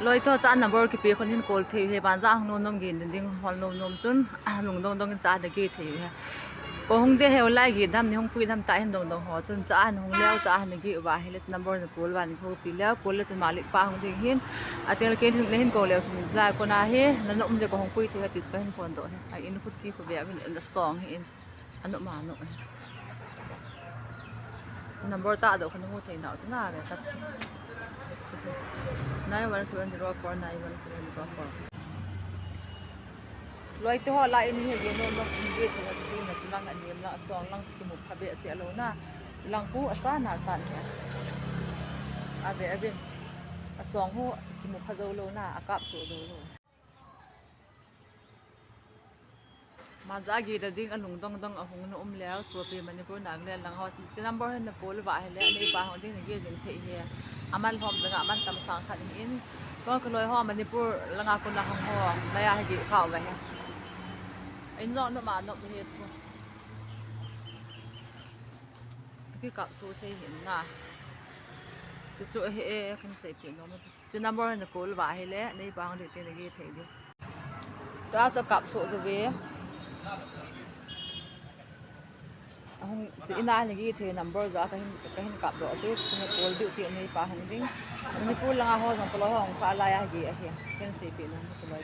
loi to cha number ki pe khonin call thei he ban za hong nom gin ding hol nom chun lung dong dong cha de ki thei he ko hong de he lai gi dam ni hong pui dam ta hen dong dong ho chun cha an hong leo cha han gi wa he les number na call wan ko pi leo call le chun malik pa hong ding hin atel ke hin ko leo chun bla ko na he na nom de ko hong pui thei ti ka hin phone do he ai in khut ti ko be in the song he in anu ma no number ta do khon mo thei na na re ta 9170491704 loi to la in he ge no no ge thong ti na chulang an nem la song lang ki mu phabe se lo na chulang pu asa na san he ave asong hu ki mu phazo lo na akap so do lo ma za gi da ding alung dong dong ahung no leo so pe manipur nagland lang house ti number hen na pol wa hele nei pa hong ding ge ding the he amal hom da aman tam sang khat in ko ko loi ho manipur langa ko na hong ho na ya gi khaw wa he in no no ma no he chu ki kap so the hin na ti chu he kan sei pe no ti number hen na pol wa hele nei pa hong de te ge the di ta so kap so zo ve hong chi ina ni gi the number za ka hin kap do chu ne call di ti nei pa hong ding ni pu langa ho jong ko ho hong pa la ya gi a he ken sei pe no chu lai